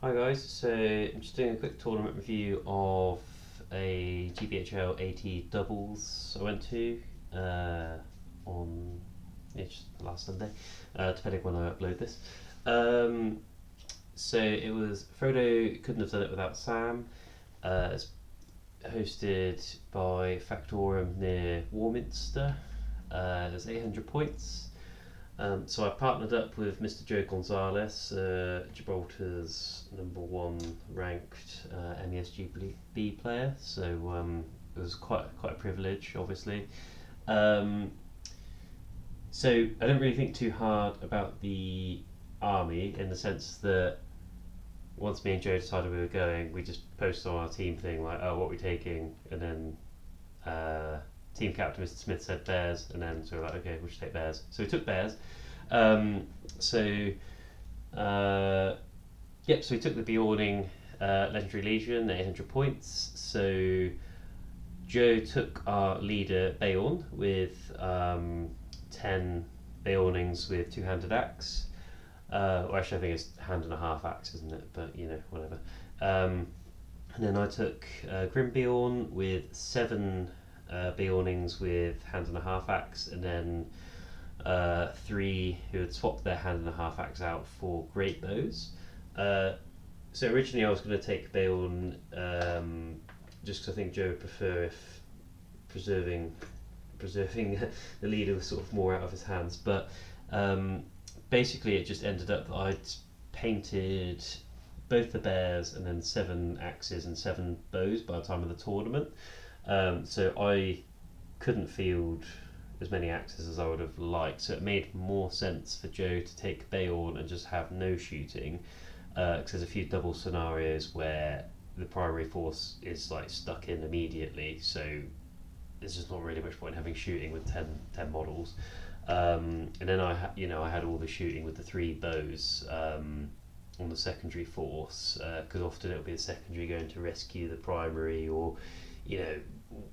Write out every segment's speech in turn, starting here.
Hi guys, so I'm just doing a quick tournament review of a GBHL AT doubles I went to on just last Sunday, depending when I upload this. So it was Frodo Couldn't Have Done It Without Sam. It's hosted by Factorum near Warminster. There's 800 points. So I partnered up with Mr. Joe Gonzalez, Gibraltar's #1 ranked MESGB player. So it was quite a privilege, obviously. So I didn't really think too hard about the army in the sense that once me and Joe decided we were going, we just posted on our team thing like, "Oh, what are we taking?" And then team captain Mr. Smith said bears, and then so we're like, "Okay, we'll just take bears." So we took bears. So we took the Bjorning Legendary Legion at 800 points. So Joe took our leader Beorn with 10 Beornings with two-handed axe. Or actually, I think it's hand and a half axe, isn't it? But whatever. And then I took Grimbeorn with 7 Beornings with hand and a half axe, and then 3 who had swapped their hand and a half axe out for great bows. So originally I was going to take Beorn just because I think Joe would prefer if preserving the leader was sort of more out of his hands, but basically it just ended up that I'd painted both the bears and then 7 axes and 7 bows by the time of the tournament. So I couldn't field as many axes as I would have liked, so it made more sense for Joe to take Beorn and just have no shooting, because there's a few double scenarios where the primary force is like stuck in immediately, so there's just not really much point in having shooting with 10 models. And then I had all the shooting with the 3 bows on the secondary force, because often it'll be the secondary going to rescue the primary or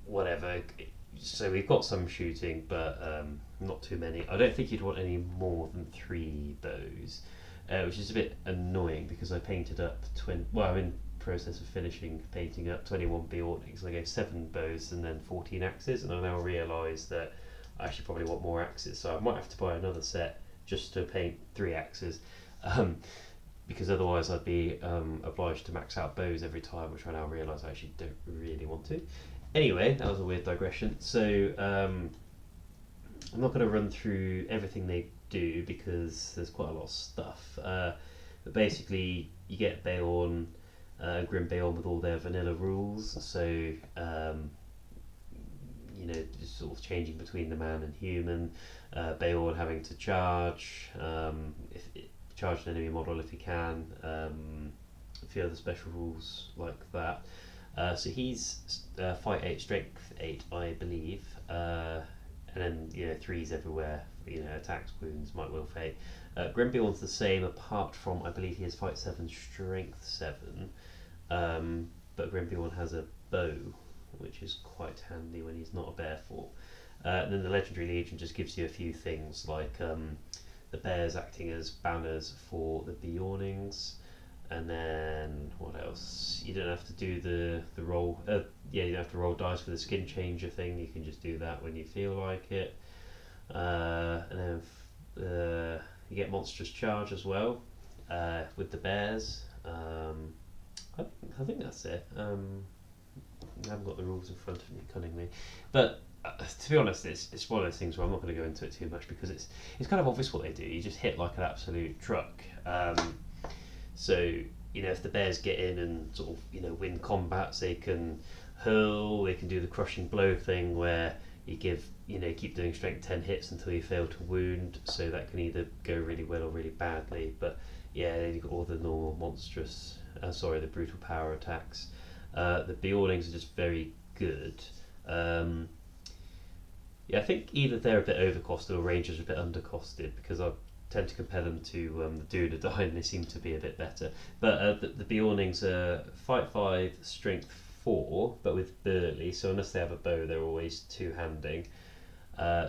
whatever. So we've got some shooting, but not too many. I don't think you'd want any more than 3 bows, which is a bit annoying because I painted up I'm in process of finishing painting up 21 Bjornings. I gave 7 bows and then 14 axes, and I now realise that I actually probably want more axes, so I might have to buy another set just to paint 3 axes, because otherwise I'd be obliged to max out bows every time, which I now realise I actually don't really want to. Anyway, that was a weird digression. So I'm not going to run through everything they do because there's quite a lot of stuff. But basically, you get Beorn, Grim Beorn with all their vanilla rules. So just sort of changing between the man and human. Beorn having to charge, charge an enemy model if he can. A few other special rules like that. So he's fight 8, strength 8, I believe, and then 3s everywhere. Attacks, wounds, might, will, fate. Grimbeorn's the same, apart from I believe he has fight 7, strength 7. But Grimbeorn has a bow, which is quite handy when he's not a bear fort. And then the Legendary Legion just gives you a few things like the bears acting as banners for the Bjornings. And then what else? You don't have to do the roll. You don't have to roll dice for the skin changer thing. You can just do that when you feel like it. And then you get monstrous charge as well with the bears. I think that's it. I haven't got the rules in front of me, cunningly, but to be honest, it's one of those things where I'm not going to go into it too much because it's kind of obvious what they do. You just hit like an absolute truck. So if the bears get in and sort of win combats, they can hurl. They can do the crushing blow thing where you keep doing strength 10 hits until you fail to wound. So that can either go really well or really badly. But then you've got all the normal monstrous, the brutal power attacks. The Bjornings are just very good. I think either they're a bit overcosted or Rangers are a bit undercosted, because I tend to compare them to the Do or Die, and they seem to be a bit better. But the Bjornings are fight 5, strength 4, but with Burley, so unless they have a bow, they're always two-handing.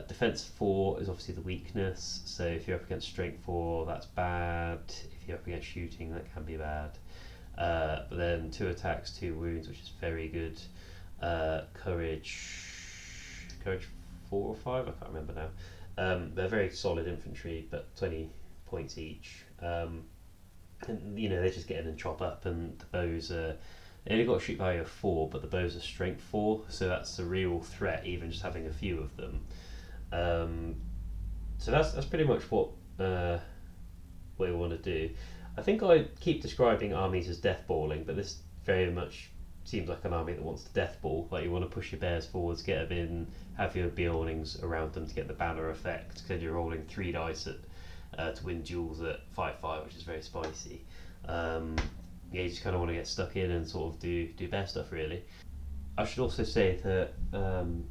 Defense 4 is obviously the weakness, so if you're up against strength 4, that's bad. If you're up against shooting, that can be bad. But then 2 attacks, 2 wounds, which is very good. Courage 4 or 5, I can't remember now. They're very solid infantry, but 20 points each. And they just get in and chop up, and the bows are. They only got a shoot value of 4, but the bows are strength 4, so that's a real threat, even just having a few of them. So that's pretty much what we want to do. I think I keep describing armies as deathballing, but this very much seems like an army that wants to deathball. Like, you want to push your bears forwards, get them in, have your Beornings around them to get the banner effect, because you're rolling 3 dice to win duels at 5/5, which is very spicy. You just kind of want to get stuck in and sort of do bear stuff, really. I should also say that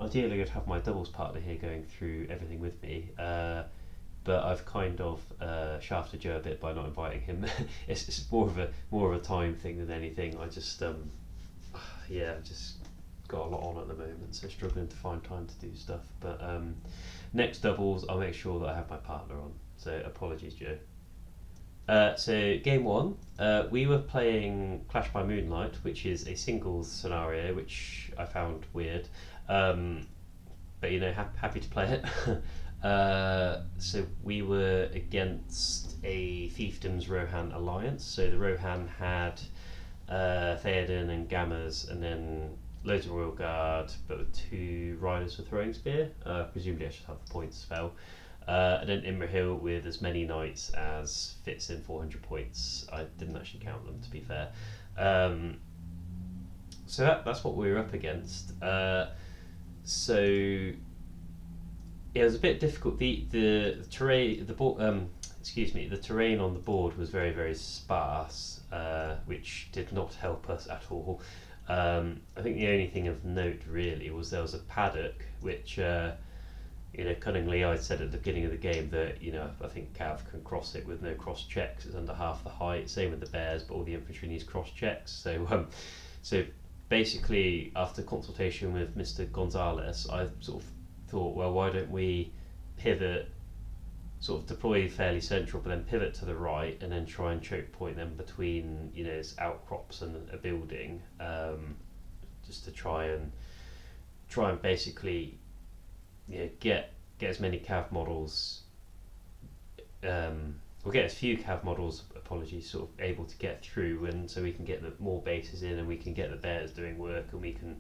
ideally I'd have my doubles partner here going through everything with me, but I've kind of shafted Joe a bit by not inviting him. It's more of a time thing than anything. I just I've just got a lot on at the moment, so struggling to find time to do stuff. But next doubles, I'll make sure that I have my partner on. So apologies, Joe. So game 1, we were playing Clash by Moonlight, which is a singles scenario, which I found weird, but happy to play it. So we were against a Fiefdoms Rohan alliance. So the Rohan had Theoden and Gammas, and then loads of Royal Guard, but with 2 riders with throwing spear. Presumably I should have the points spell. And then Imrahil with as many knights as fits in 400 points. I didn't actually count them, to be fair. So that's what we were up against. So it was a bit difficult. The terrain, the terrain on the board was very, very sparse, which did not help us at all. I think the only thing of note really was there was a paddock, which cunningly I said at the beginning of the game that I think Cav can cross it with no cross checks. It's under half the height. Same with the bears, but all the infantry needs cross checks. So basically, after consultation with Mr. Gonzalez, I sort of thought, well, why don't we pivot, sort of deploy fairly central, but then pivot to the right, and then try and choke point them between outcrops and a building, just to try and basically get as many cav models, or get as few cav models, sort of able to get through, and so we can get more bases in, and we can get the bears doing work, and we can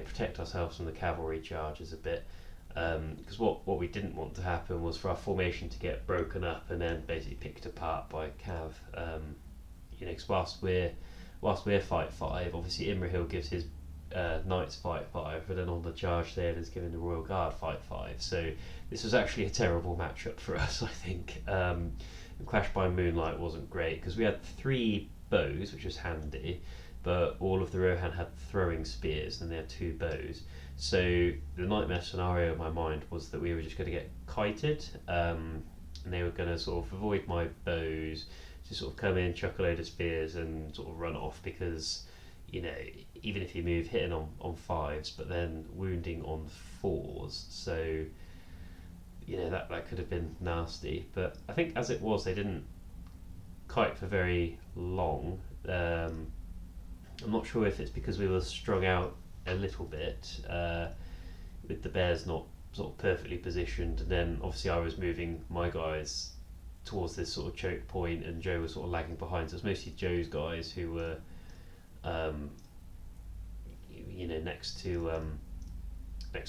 protect ourselves from the cavalry charges a bit. Because what we didn't want to happen was for our formation to get broken up and then basically picked apart by cav. Because whilst we're 5/5, obviously Imrahil gives his knights 5/5, but then on the charge there is giving the Royal Guard 5/5. So this was actually a terrible matchup for us, I think. Clash by Moonlight wasn't great because we had 3 bows, which was handy, but all of the Rohan had throwing spears and they had 2 bows. So the nightmare scenario in my mind was that we were just going to get kited, and they were going to sort of avoid my bows, just sort of come in, chuck a load of spears and sort of run off, because even if you move, hitting on 5s, but then wounding on 4s, so that could have been nasty. But I think as it was, they didn't kite for very long. I'm not sure if it's because we were strung out a little bit, with the bears not sort of perfectly positioned, and then obviously I was moving my guys towards this sort of choke point, and Joe was sort of lagging behind. So it was mostly Joe's guys who were next to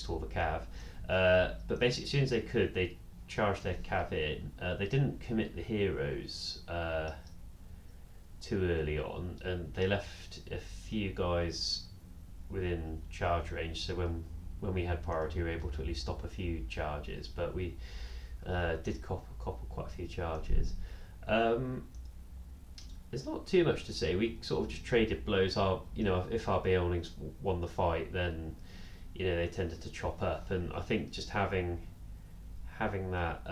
all the cav, but basically as soon as they could, they charged their cav in. They didn't commit the heroes too early on, and they left a few guys within charge range, so when we had priority we were able to at least stop a few charges, but we did copper quite a few charges. There's not too much to say. We sort of just traded blows. If our Beornings won the fight, then they tended to chop up, and I think just having that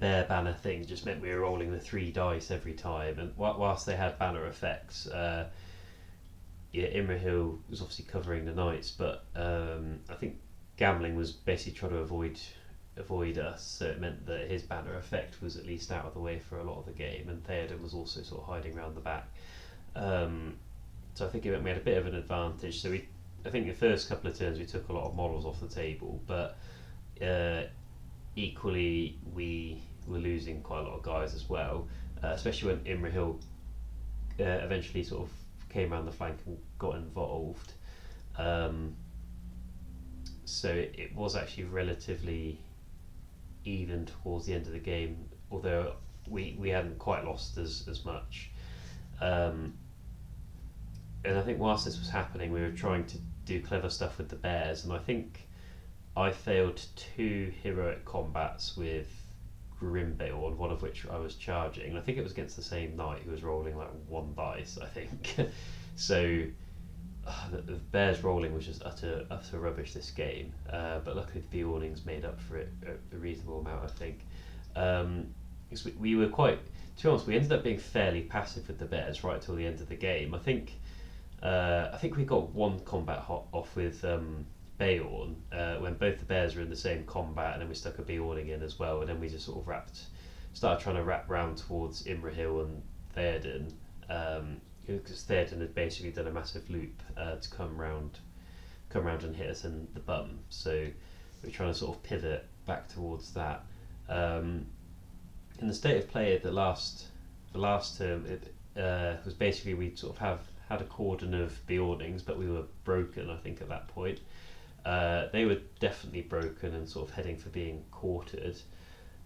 bear banner thing just meant we were rolling the 3 dice every time, and whilst they had banner effects, Imrahil was obviously covering the knights, but I think Gambling was basically trying to avoid avoid us, so it meant that his banner effect was at least out of the way for a lot of the game, and Theoden was also sort of hiding around the back. So I think it meant we had a bit of an advantage. So I think the first couple of turns we took a lot of models off the table, but equally we were losing quite a lot of guys as well, especially when Imrahil eventually sort of came around the flank and got involved. So it was actually relatively even towards the end of the game, although we hadn't quite lost as much. And I think whilst this was happening, we were trying to do clever stuff with the bears, and I think I failed 2 heroic combats with Grimbeorn, one of which I was charging, and I think it was against the same knight who was rolling like 1 dice, I think. So the bears rolling was just utter rubbish this game, but luckily the Beornings made up for it a reasonable amount, I think. Because we were quite, to be honest, we ended up being fairly passive with the bears right till the end of the game. I think we got 1 combat off with Beorn when both the bears were in the same combat, and then we stuck a Beorning in as well, and then we just sort of started trying to wrap round towards Imrahil and Theoden, because Theoden had basically done a massive loop to come round and hit us in the bum. So we're trying to sort of pivot back towards that. In the state of play, the last term, it was basically we sort of had a cordon of Beornings, but we were broken, I think, at that point. They were definitely broken and sort of heading for being quartered.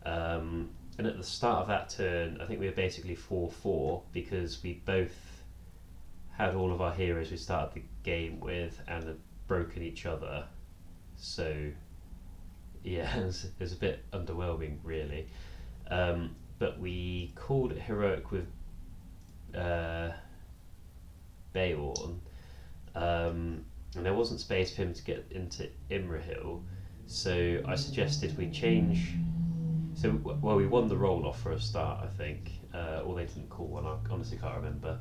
And at the start of that turn, I think we were basically 4-4 because we both had all of our heroes we started the game with and had broken each other. So yeah, it was a bit underwhelming, really. But we called it heroic with Beorn, and there wasn't space for him to get into Imrahil, so I suggested we change. So we won the roll off for a start, I think, or they didn't call one. I honestly can't remember.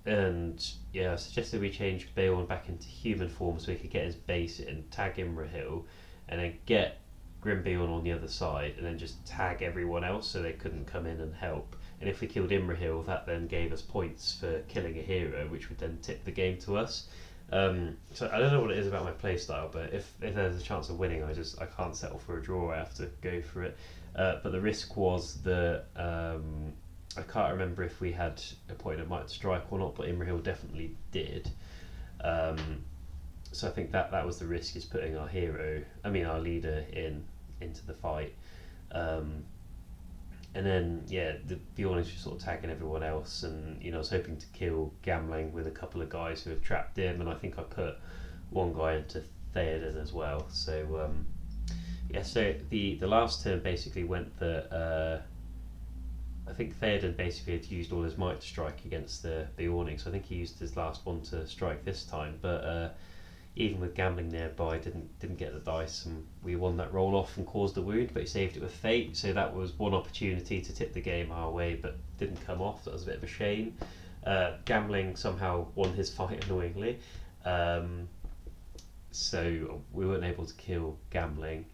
And yeah, I suggested we change Beorn back into human form so he could get his base in, tag Imrahil, and then get Grimbeorn on the other side, and then just tag everyone else so they couldn't come in and help. And if we killed Imrahil, that then gave us points for killing a hero, which would then tip the game to us. So I don't know what it is about my playstyle, but if there's a chance of winning, I can't settle for a draw. I have to go for it. But the risk was that I can't remember if we had a point that might strike or not, but Imrahil definitely did. So I think that was the risk, is putting our leader into the fight. And then the Beornings were sort of tagging everyone else, and I was hoping to kill Gamling with a couple of guys who have trapped him, and I think I put 1 guy into Theoden as well. So so the last turn basically went that I think Theoden basically had used all his might to strike against the Beorning, so I think he used his last one to strike this time, but even with Gambling nearby, didn't get the dice, and we won that roll off and caused the wound, but he saved it with fate, so that was one opportunity to tip the game our way, but didn't come off. That was a bit of a shame. Gambling somehow won his fight annoyingly, so we weren't able to kill Gambling,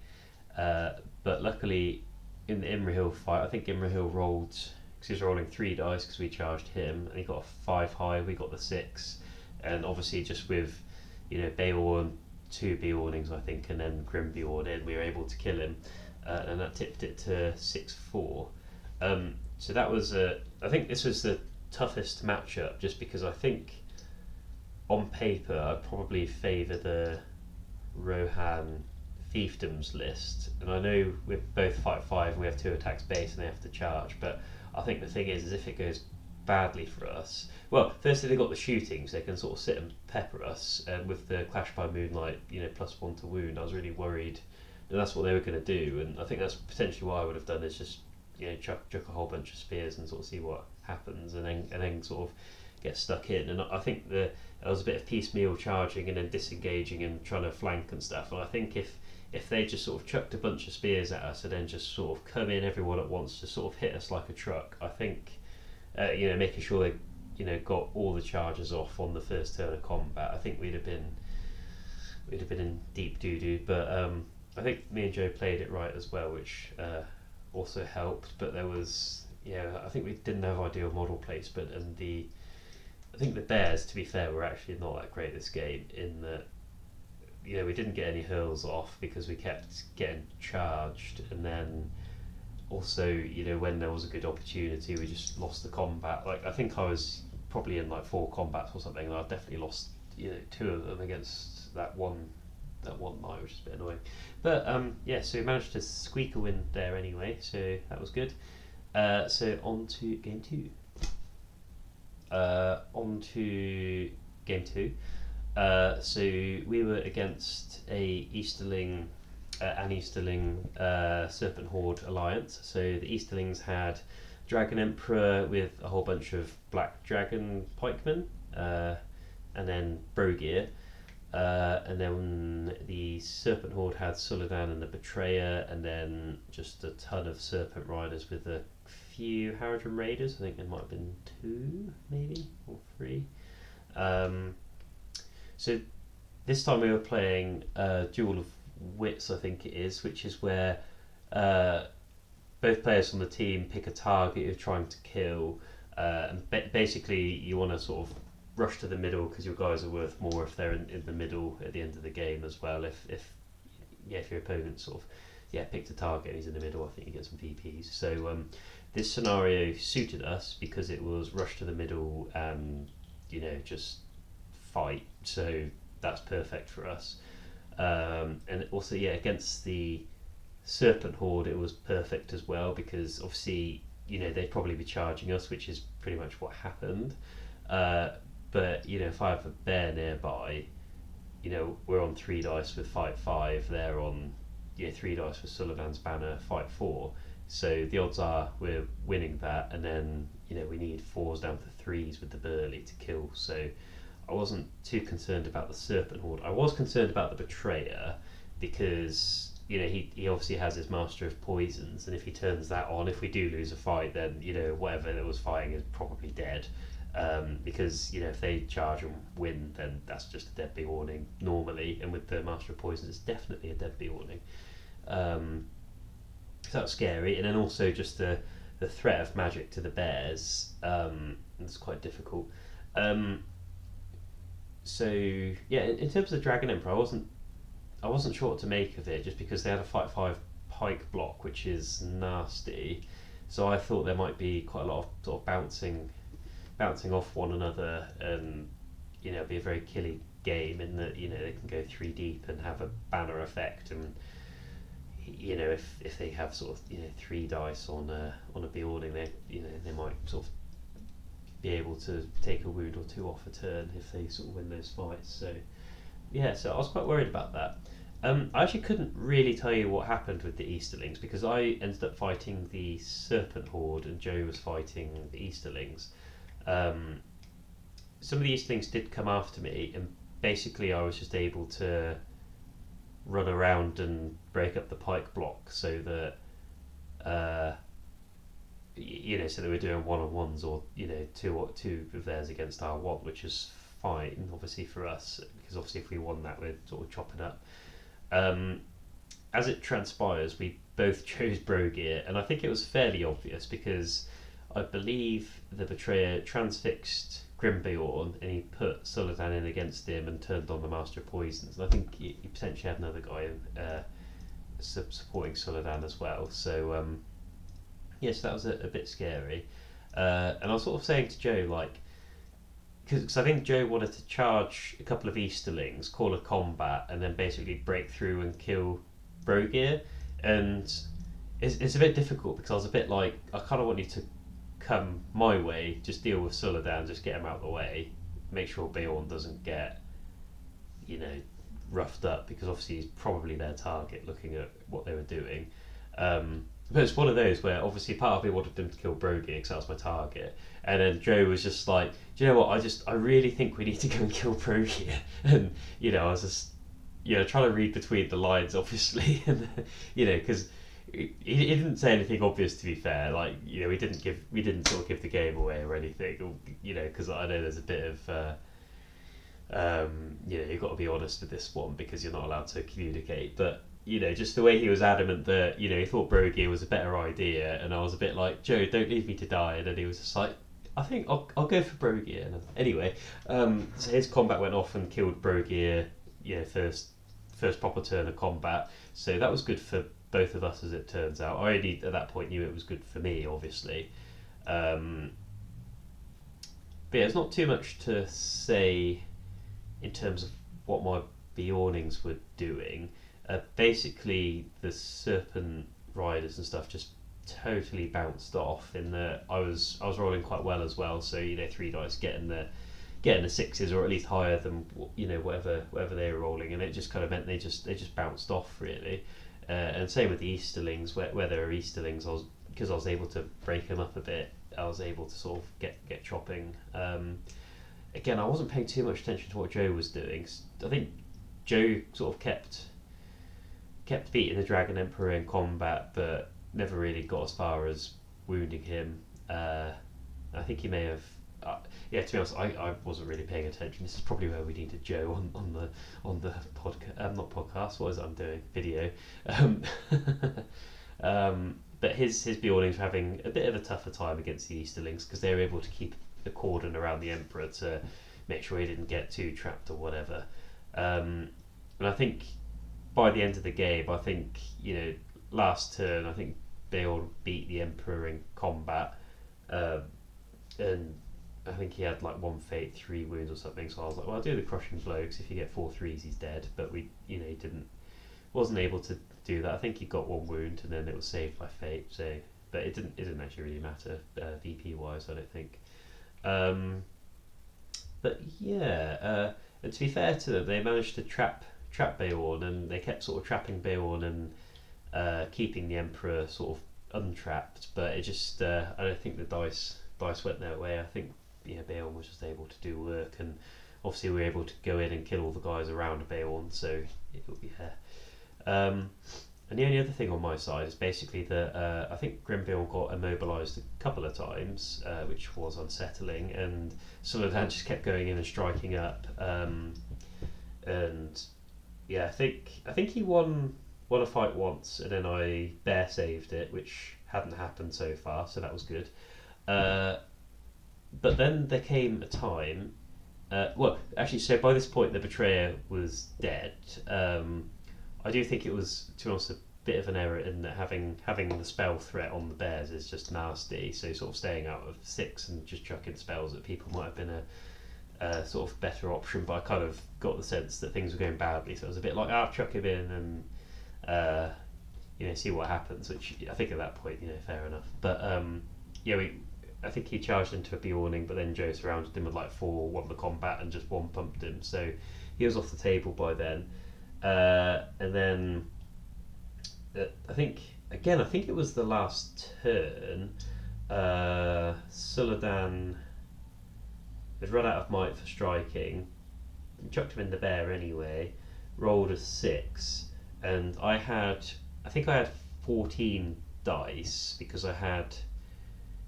but luckily in the Imrahil fight, I think Imrahil rolled, because he was rolling 3 dice because we charged him, and he got a 5 high, we got the 6, and obviously just with Beorn, 2 Beornings I think, and then Grimbeorn in, we were able to kill him, and that tipped it to 6-4. So that was I think this was the toughest matchup, just because I think on paper I'd probably favour the Rohan fiefdoms list, and I know we're both fight 5 and we have 2 attacks base and they have to charge, but I think the thing is if it goes badly for us, well, firstly they got the shooting, so they can sort of sit and pepper us, and with the Clash by Moonlight, +1 to wound, I was really worried that that's what they were going to do, and I think that's potentially what I would have done, is just chuck a whole bunch of spears and sort of see what happens, and then sort of get stuck in. And I think there was a bit of piecemeal charging and then disengaging and trying to flank and stuff, and I think if they just sort of chucked a bunch of spears at us and then just sort of come in everyone at once to sort of hit us like a truck, I think making sure they got all the charges off on the first turn of combat, I think we'd have been we'd have been in deep doo doo. But I think me and Joe played it right as well, which also helped. But there was, I think we didn't have ideal model placement, and I think the bears, to be fair, were actually not that great this game in that, we didn't get any hurls off because we kept getting charged, and then also, when there was a good opportunity, we just lost the combat. Like, I think I was probably in like 4 combats or something, and I definitely lost, 2 of them against that one night, which is a bit annoying. But so we managed to squeak a win there anyway, so that was good. So on to game 2. So we were against an Easterling Serpent Horde alliance. So the Easterlings had Dragon Emperor with a whole bunch of Black Dragon pikemen, and then Brogear. And then the Serpent Horde had Suladan and the Betrayer, and then just a ton of Serpent Riders with a few Haradrim Raiders. I think there might have been 2, maybe, or 3. So this time we were playing Duel of Wits, I think it is, which is where both players on the team pick a target you're trying to kill, and basically you want to sort of rush to the middle because your guys are worth more if they're in the middle at the end of the game as well. If your opponent sort of picked a target and he's in the middle, I think you get some VPs. So this scenario suited us because it was rush to the middle and just fight. So that's perfect for us. And also, against the Serpent Horde, it was perfect as well because obviously, they'd probably be charging us, which is pretty much what happened. But if I have a bear nearby, we're on 3 dice with fight 5. They're on 3 dice with Suladan's banner, fight 4. So the odds are we're winning that, and then we need 4s down to 3s with the Burley to kill. So I wasn't too concerned about the Serpent Horde. I was concerned about the Betrayer because he obviously has his Master of Poisons, and if he turns that on, if we do lose a fight, then whatever that was fighting is probably dead. Because if they charge and win, then that's just a deadbeat warning normally, and with the Master of Poisons, it's definitely a deadbeat warning. So that was scary, and then also just the threat of magic to the bears. It's quite difficult. So in terms of Dragon Emperor, I wasn't sure what to make of it, just because they had a fight 5 pike block, which is nasty. So I thought there might be quite a lot of sort of bouncing off one another, and be a very killy game in that they can go 3 deep and have a banner effect, and if they have sort of 3 dice on a Beording, they might sort of be able to take a wound or 2 off a turn if they sort of win those fights. So I was quite worried about that. I actually couldn't really tell you what happened with the Easterlings because I ended up fighting the Serpent Horde and Joe was fighting the Easterlings. Some of the Easterlings did come after me, and basically I was just able to run around and break up the pike block so that so they were doing 1-on-1s or 2 of theirs against our 1, which is fine obviously for us, because obviously if we won that we're sort of chopping up. As it transpires, we both chose Brogear, and I think it was fairly obvious because I believe the Betrayer transfixed Grimbeorn and he put Suladan in against him and turned on the Master of Poisons, and I think he potentially had another guy supporting Suladan as well. So so that was a bit scary. And I was sort of saying to Joe, like, because I think Joe wanted to charge a couple of Easterlings, call a combat, and then basically break through and kill Brogear. And it's a bit difficult because I was a bit like, I kind of want you to come my way, just deal with Suladan, just get him out of the way, make sure Beorn doesn't get, roughed up, because obviously he's probably their target looking at what they were doing. But it's one of those where obviously part of me wanted them to kill Brogear because that was my target, and then Joe was just like, do you know what, I really think we need to go and kill Brogear. And I was just trying to read between the lines obviously, and because he didn't say anything obvious, to be fair. Like we didn't sort of give the game away or anything, because I know there's a bit of You've got to be honest with this one because you're not allowed to communicate. But just the way he was adamant that he thought Brogear was a better idea, and I was a bit like, Joe, don't leave me to die. And then he was just like, I think I'll go for Brogear. And anyway, so his combat went off and killed Brogear. First proper turn of combat. So that was good for both of us, as it turns out. I already at that point knew it was good for me, obviously. But yeah, there's not too much to say in terms of what my Bjornings were doing. Basically, the Serpent Riders and stuff just totally bounced off. In that I was rolling quite well as well. So 3 dice getting the sixes, or at least higher than whatever they were rolling, and it just kind of meant they just bounced off really. And same with the Easterlings, where there are Easterlings, because I was able to break them up a bit. I was able to sort of get chopping. Again, I wasn't paying too much attention to what Joe was doing. I think Joe sort of kept beating the Dragon Emperor in combat, but never really got as far as wounding him. I think he may have. To be honest, I wasn't really paying attention. This is probably where we needed Joe on the podcast, not podcast. What is it I'm doing? Video. But his Bjornings were having a bit of a tougher time against the Easterlings because they were able to keep a cordon around the Emperor to make sure he didn't get too trapped or whatever. And I think by the end of the game, last turn, I think Beorn beat the Emperor in combat, and I think he had like 1 fate, 3 wounds or something. So I was like, well, I'll do the crushing blow because if you get 4 threes, he's dead. But he wasn't able to do that. I think he got 1 wound and then it was saved by fate. So, but it didn't actually really matter VP wise, I don't think. But yeah, and to be fair to them, they managed to trap Beorn, and they kept sort of trapping Beorn and keeping the Emperor sort of untrapped. But it just I don't think the dice went their way. I think Beorn was just able to do work, and obviously we were able to go in and kill all the guys around Beorn. So and the only other thing on my side is basically that I think Grimbeorn got immobilised a couple of times, which was unsettling, and Suladan just kept going in and striking up. And yeah, I think he won a fight once, and then I bear saved it, which hadn't happened so far, so that was good. But then there came a time. So by this point the Betrayer was dead. I do think it was, to be honest, a bit of an error in that having the spell threat on the bears is just nasty. So sort of staying out of 6 and just chucking spells at people might have been a sort of better option. But I kind of got the sense that things were going badly, so I was a bit like, I'll chuck him in and see what happens. Which I think at that point, fair enough. But I think he charged into a Bjorning, but then Joe surrounded him with like 4, won the combat, and just 1 pumped him. So he was off the table by then. And then I think it was the last turn. Suladan had run out of might for striking, chucked him in the bear anyway, rolled a 6, and I think I had 14 dice because I had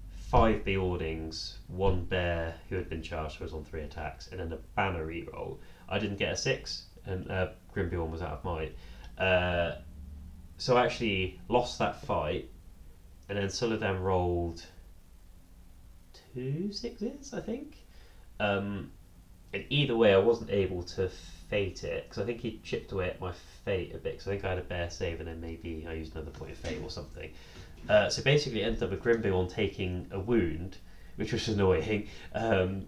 5 Bjornings, 1 bear who had been charged, so I was on 3 attacks, and then a banner reroll. I didn't get a 6, and Grimbeorn was out of might. So I actually lost that fight, and then Suladan rolled 2 6s, I think. And either way, I wasn't able to fate it, because I think he chipped away at my fate a bit, because I think I had a bear save, and then maybe I used another point of fate or something. So basically it ended up with Grimbeorn taking a wound, which was annoying,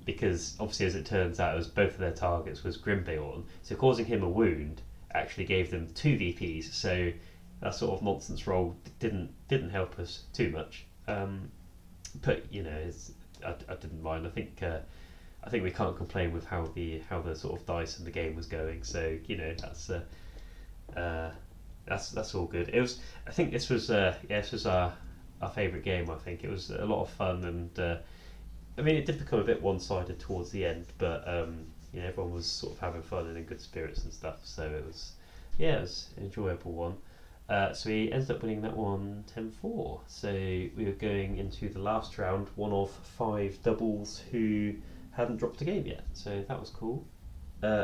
because obviously, as it turns out, both of their targets was Grimbeorn, so causing him a wound actually gave them 2 VPs, so that sort of nonsense roll didn't help us too much. But I didn't mind. I think we can't complain with how the sort of dice and the game was going, so that's all good. I think this was our favourite game. I think it was a lot of fun, and it did become a bit one-sided towards the end, but everyone was sort of having fun and in good spirits and stuff. So it was an enjoyable one. So we ended up winning that one 10-4. So we were going into the last round, one of 5 doubles who hadn't dropped a game yet. So that was cool.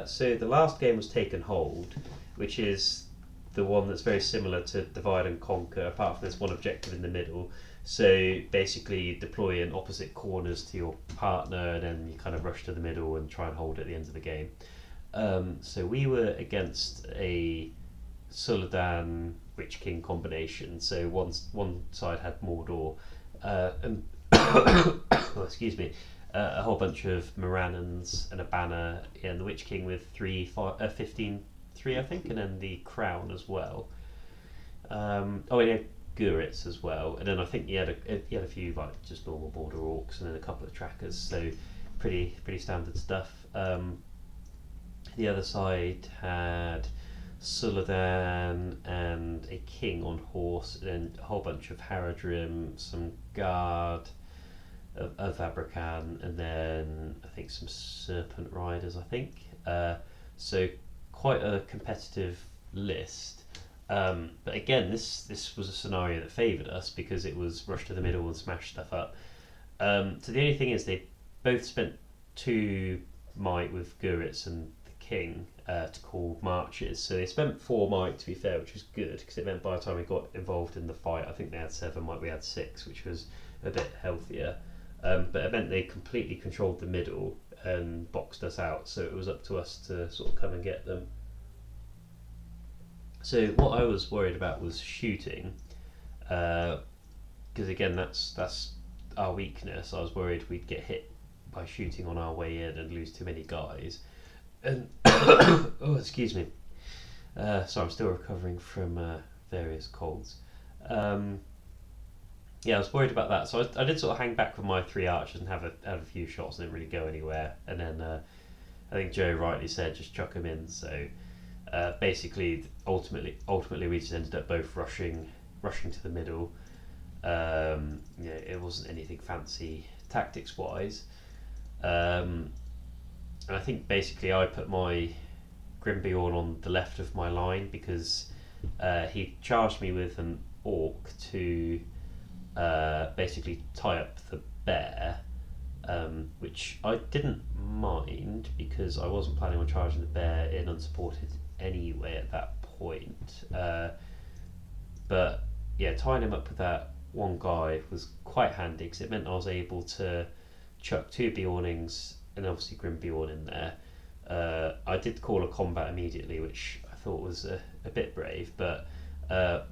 So the last game was Taken Hold, which is the one that's very similar to Divide and Conquer, apart from there's one objective in the middle. So basically you deploy in opposite corners to your partner, and then you kind of rush to the middle and try and hold it at the end of the game. So we were against a Suladan Witch King combination. So one side had Mordor, and oh, excuse me, a whole bunch of Morannons and a banner, and the Witch King with 15, 3 I think, and then the crown as well. Oh, he had Gurits as well, and then I think he had a few like just normal border orcs, and then a couple of trackers. So pretty standard stuff. The other side had Suladan and a king on horse, and then a whole bunch of Haradrim, some guard of Abrakan, and then I think some serpent riders. I think so. Quite a competitive list. But again, this was a scenario that favoured us because it was rush to the middle and smash stuff up. So the only thing is they both spent 2 might with Gurits and the king to call marches. So they spent 4 might, to be fair, which was good because it meant by the time we got involved in the fight, I think they had 7 might, we had 6, which was a bit healthier. But it meant they completely controlled the middle and boxed us out, so it was up to us to sort of come and get them. So what I was worried about was shooting, because again that's our weakness. I was worried we'd get hit by shooting on our way in and lose too many guys. And oh, excuse me. So I'm still recovering from various colds. Yeah, I was worried about that. So I did sort of hang back with my 3 archers and have a few shots. And didn't really go anywhere. And then I think Joe rightly said just chuck them in. So basically, ultimately, we just ended up both rushing to the middle. It wasn't anything fancy tactics wise. And I think basically I put my Grimbeorn on the left of my line because he charged me with an orc to basically tie up the bear, which I didn't mind because I wasn't planning on charging the bear in unsupported anyway at that point. But yeah, tying him up with that one guy was quite handy because it meant I was able to chuck 2 Beornings and obviously Grimbeorn in there. I did call a combat immediately, which I thought was a bit brave, but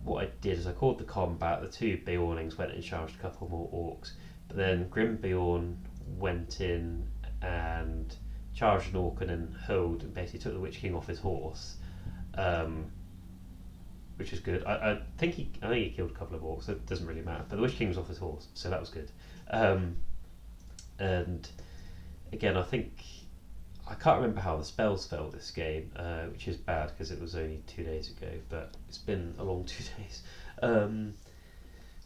what I did is I called the combat, the 2 Beornings went and charged a couple more orcs, but then Grimbeorn went in and charged an orc and then hurled and basically took the Witch King off his horse, which was good. I think he killed a couple of orcs, so it doesn't really matter, but the Witch King was off his horse, so that was good. And again, I can't remember how the spells fell this game, which is bad because it was only 2 days ago, but it's been a long 2 days.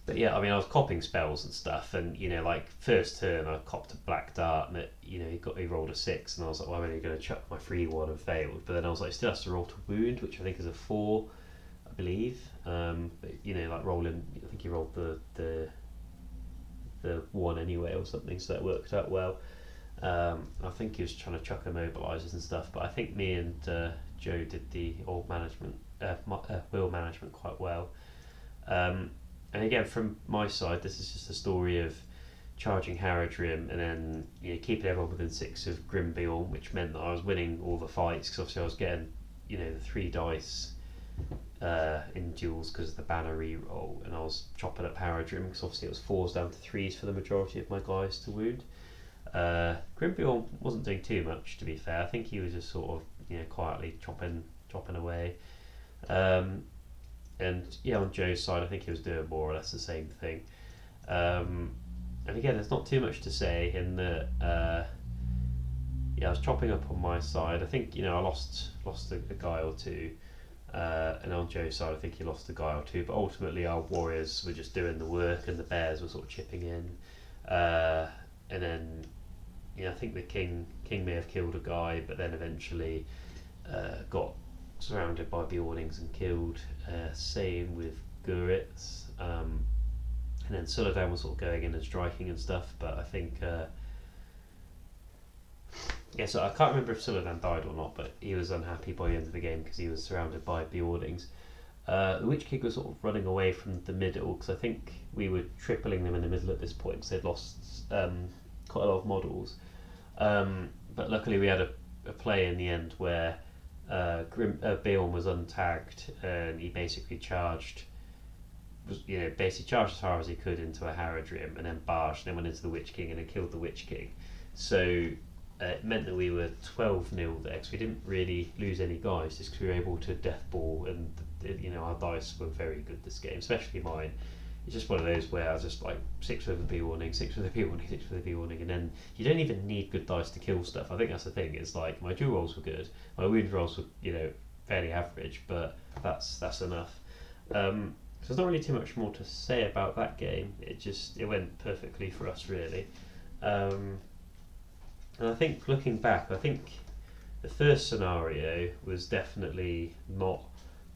But yeah, I mean, I was copping spells and stuff, and like first turn I copped a black dart, and he rolled a 6, and I was like, well, I'm only going to chuck my free one and failed. But then I was like, still has to roll to wound, which I think is a 4, I believe. But like rolling, I think he rolled the 1 anyway or something, so that worked out well. I think he was trying to chuck immobilizers and stuff, but I think me and Joe did the old management, wheel management quite well. And again, from my side, this is just a story of charging Haradrim and then keeping everyone within 6 of Grimbeorn, which meant that I was winning all the fights because obviously I was getting the 3 dice in duels because of the banner reroll, and I was chopping up Haradrim because obviously it was 4s down to 3s for the majority of my guys to wound. Grimbeorn wasn't doing too much, to be fair. I think he was just sort of quietly chopping away. And yeah, on Joe's side, I think he was doing more or less the same thing. And again, there's not too much to say in that. I was chopping up on my side. I think I lost a guy or 2. And on Joe's side, I think he lost a guy or 2. But ultimately, our warriors were just doing the work, and the bears were sort of chipping in. And then I think the king may have killed a guy, but then eventually got surrounded by Beornings and killed. Same with Gurits. And then Suladan was sort of going in and striking and stuff, but I think Yeah, so I can't remember if Sullivan died or not, but he was unhappy by the end of the game because he was surrounded by Beornings. The Witch King was sort of running away from the middle because I think we were tripling them in the middle at this point because they'd lost quite a lot of models. But luckily we had a play in the end where Beorn was untagged and he basically charged charged as far as he could into a Haradrim and then barged and then went into the Witch King and then killed the Witch King. So it meant that we were 12-0 there because we didn't really lose any guys just because we were able to death ball and our dice were very good this game, especially mine. It's just one of those where I was just like 6 with a B warning, 6 with a B warning, 6 with a B warning, and then you don't even need good dice to kill stuff. I think that's the thing. It's like my dual rolls were good, my wound rolls were fairly average, but that's enough. So there's not really too much more to say about that game. It went perfectly for us really. And I think looking back, I think the first scenario was definitely not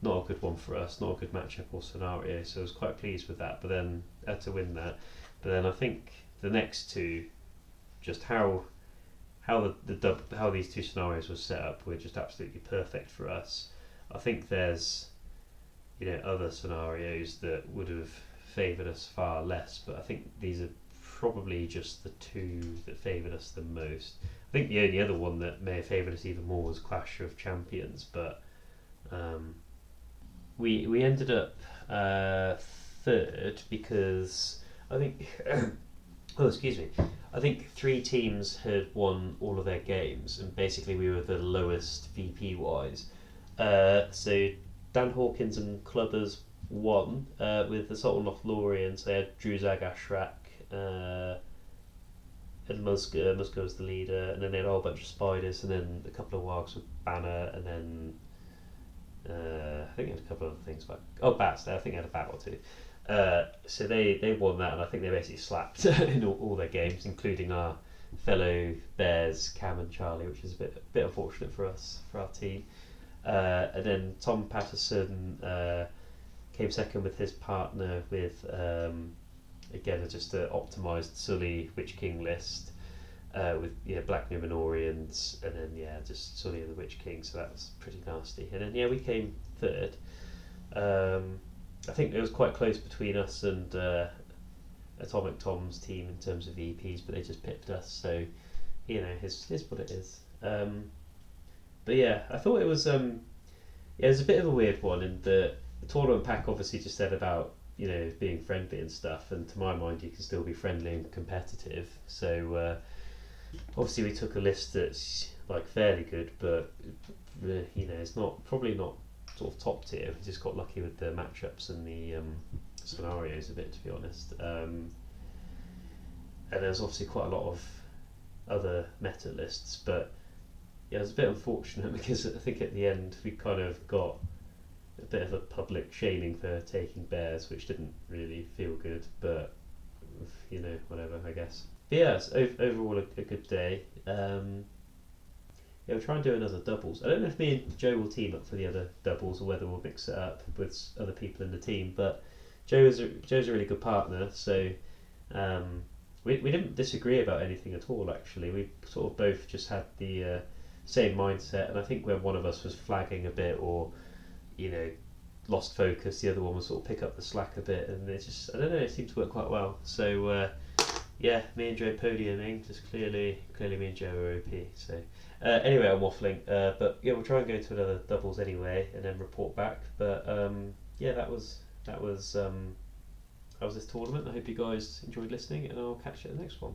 a good one for us, not a good matchup or scenario, so I was quite pleased with that, but then had to win that. But then I think the next two, just how these two scenarios were set up were just absolutely perfect for us. I think there's other scenarios that would have favoured us far less, but I think these are probably just the two that favoured us the most. I think the only other one that may have favoured us even more was Clash of Champions, but we ended up third because I think I think 3 teams had won all of their games and basically we were the lowest VP wise. So Dan Hawkins and Clubbers won with the Sultan Lothlorians. They had Druzag Ashrak and Muska was the leader, and then they had a whole bunch of spiders, and then a couple of wargs with Banner, and then I think they had a couple of other things bats. I think they had a bat or two. So they won that, and I think they basically slapped in all their games, including our fellow Bears, Cam and Charlie, which is a bit unfortunate for us, for our team. And then Tom Patterson came second with his partner with again just an optimised Sully Witch King list with Black Numenorians and then just Sully and the Witch King, so that was pretty nasty. And then we came third. I think it was quite close between us and Atomic Tom's team in terms of VPs, but they just pipped us, so it's what it is. But I thought it was it was a bit of a weird one in the tournament pack obviously just said about being friendly and stuff, and to my mind you can still be friendly and competitive, so obviously we took a list that's like fairly good, but it's probably not sort of top tier. We just got lucky with the matchups and the scenarios a bit, to be honest, and there's obviously quite a lot of other meta lists, but it was a bit unfortunate because I think at the end we kind of got a bit of a public shaming for taking bears, which didn't really feel good, but whatever, I guess. But it's overall a good day. We'll try and do another doubles. I don't know if me and Joe will team up for the other doubles or whether we'll mix it up with other people in the team, but Joe's a really good partner, so we didn't disagree about anything at all actually. We sort of both just had the same mindset, and I think when one of us was flagging a bit or lost focus, the other one would sort of pick up the slack a bit, and it just, I don't know, it seemed to work quite well. So me and Joe podiuming, just clearly me and Joe are OP. So anyway, I'm waffling, but we'll try and go to another doubles anyway, and then report back. But that was this tournament. I hope you guys enjoyed listening, and I'll catch you at the next one.